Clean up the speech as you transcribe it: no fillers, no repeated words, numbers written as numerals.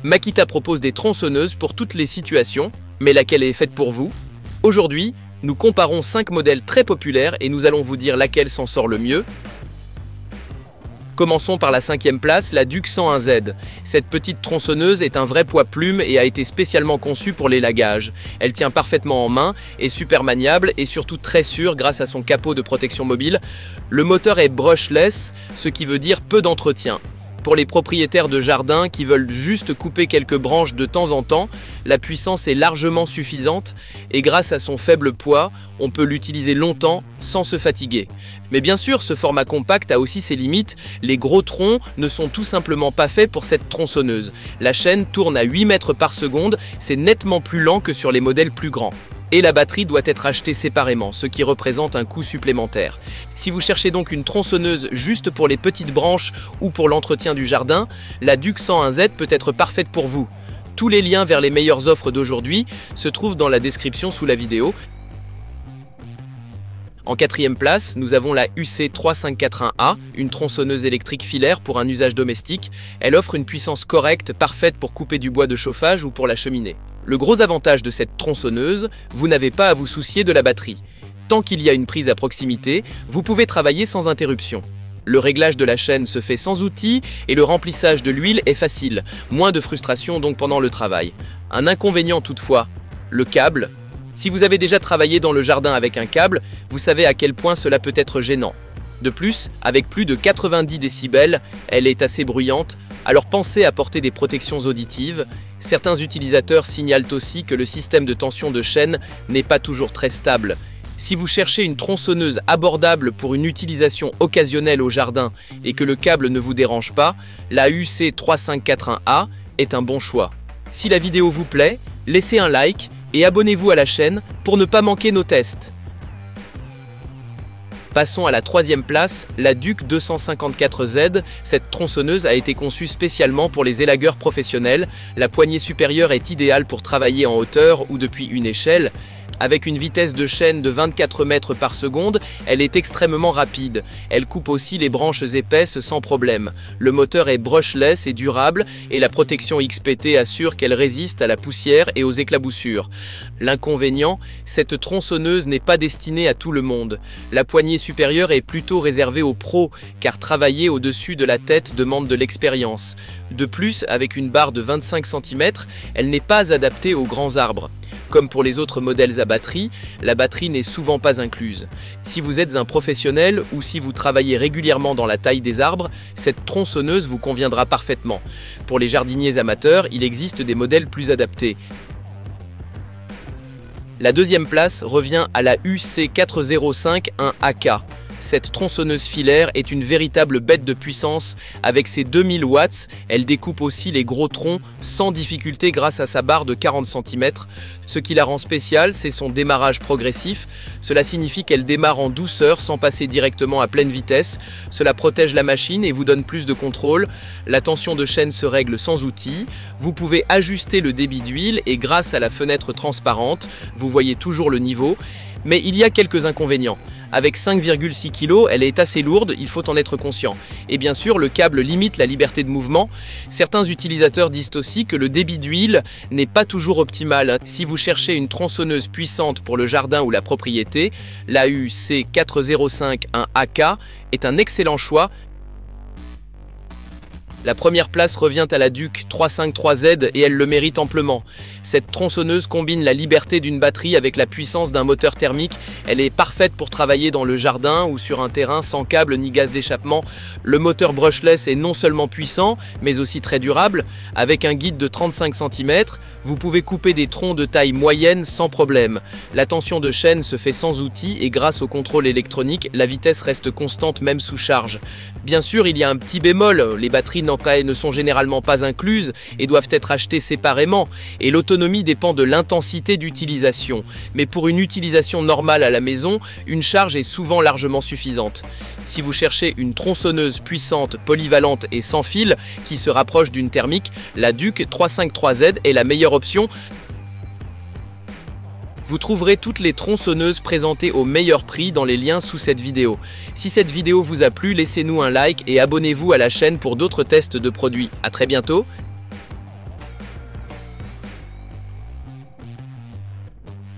Makita propose des tronçonneuses pour toutes les situations, mais laquelle est faite pour vous? Aujourd'hui, nous comparons 5 modèles très populaires et nous allons vous dire laquelle s'en sort le mieux. Commençons par la 5e place, la Duke 101Z. Cette petite tronçonneuse est un vrai poids plume et a été spécialement conçue pour l'élagage. Elle tient parfaitement en main, est super maniable et surtout très sûre grâce à son capot de protection mobile. Le moteur est brushless, ce qui veut dire peu d'entretien. Pour les propriétaires de jardin qui veulent juste couper quelques branches de temps en temps, la puissance est largement suffisante et grâce à son faible poids, on peut l'utiliser longtemps sans se fatiguer. Mais bien sûr, ce format compact a aussi ses limites, les gros troncs ne sont tout simplement pas faits pour cette tronçonneuse. La chaîne tourne à 8 mètres par seconde, c'est nettement plus lent que sur les modèles plus grands. Et la batterie doit être achetée séparément, ce qui représente un coût supplémentaire. Si vous cherchez donc une tronçonneuse juste pour les petites branches ou pour l'entretien du jardin, la Duke 101Z peut être parfaite pour vous. Tous les liens vers les meilleures offres d'aujourd'hui se trouvent dans la description sous la vidéo. En 4e place, nous avons la UC3541A, une tronçonneuse électrique filaire pour un usage domestique. Elle offre une puissance correcte, parfaite pour couper du bois de chauffage ou pour la cheminée. Le gros avantage de cette tronçonneuse, vous n'avez pas à vous soucier de la batterie. Tant qu'il y a une prise à proximité, vous pouvez travailler sans interruption. Le réglage de la chaîne se fait sans outil et le remplissage de l'huile est facile, moins de frustration donc pendant le travail. Un inconvénient toutefois, le câble. Si vous avez déjà travaillé dans le jardin avec un câble, vous savez à quel point cela peut être gênant. De plus, avec plus de 90 décibels, elle est assez bruyante, alors pensez à porter des protections auditives. Certains utilisateurs signalent aussi que le système de tension de chaîne n'est pas toujours très stable. Si vous cherchez une tronçonneuse abordable pour une utilisation occasionnelle au jardin et que le câble ne vous dérange pas, la UC3541A est un bon choix. Si la vidéo vous plaît, laissez un like et abonnez-vous à la chaîne pour ne pas manquer nos tests. Passons à la 3e place, la Duke 254Z. Cette tronçonneuse a été conçue spécialement pour les élagueurs professionnels. La poignée supérieure est idéale pour travailler en hauteur ou depuis une échelle. Avec une vitesse de chaîne de 24 mètres par seconde, elle est extrêmement rapide. Elle coupe aussi les branches épaisses sans problème. Le moteur est brushless et durable et la protection XPT assure qu'elle résiste à la poussière et aux éclaboussures. L'inconvénient, cette tronçonneuse n'est pas destinée à tout le monde. La poignée supérieure est plutôt réservée aux pros car travailler au-dessus de la tête demande de l'expérience. De plus, avec une barre de 25 cm, elle n'est pas adaptée aux grands arbres. Comme pour les autres modèles à batterie, la batterie n'est souvent pas incluse. Si vous êtes un professionnel ou si vous travaillez régulièrement dans la taille des arbres, cette tronçonneuse vous conviendra parfaitement. Pour les jardiniers amateurs, il existe des modèles plus adaptés. La 2e place revient à la UC4051AK. Cette tronçonneuse filaire est une véritable bête de puissance. Avec ses 2000 watts, elle découpe aussi les gros troncs sans difficulté grâce à sa barre de 40 cm. Ce qui la rend spéciale, c'est son démarrage progressif. Cela signifie qu'elle démarre en douceur sans passer directement à pleine vitesse. Cela protège la machine et vous donne plus de contrôle. La tension de chaîne se règle sans outil. Vous pouvez ajuster le débit d'huile et grâce à la fenêtre transparente, vous voyez toujours le niveau. Mais il y a quelques inconvénients. Avec 5,6 kg, elle est assez lourde, il faut en être conscient. Et bien sûr, le câble limite la liberté de mouvement. Certains utilisateurs disent aussi que le débit d'huile n'est pas toujours optimal. Si vous cherchez une tronçonneuse puissante pour le jardin ou la propriété, la UC4051AK est un excellent choix. La première place revient à la Duke 353Z et elle le mérite amplement. Cette tronçonneuse combine la liberté d'une batterie avec la puissance d'un moteur thermique. Elle est parfaite pour travailler dans le jardin ou sur un terrain sans câble ni gaz d'échappement. Le moteur brushless est non seulement puissant, mais aussi très durable. Avec un guide de 35 cm, vous pouvez couper des troncs de taille moyenne sans problème. La tension de chaîne se fait sans outil et grâce au contrôle électronique, la vitesse reste constante même sous charge. Bien sûr, il y a un petit bémol, les batteries ne sont généralement pas incluses et doivent être achetées séparément, et l'autonomie dépend de l'intensité d'utilisation. Mais pour une utilisation normale à la maison, une charge est souvent largement suffisante. Si vous cherchez une tronçonneuse puissante, polyvalente et sans fil qui se rapproche d'une thermique, la Duke 353Z est la meilleure option. Vous trouverez toutes les tronçonneuses présentées au meilleur prix dans les liens sous cette vidéo. Si cette vidéo vous a plu, laissez-nous un like et abonnez-vous à la chaîne pour d'autres tests de produits. À très bientôt.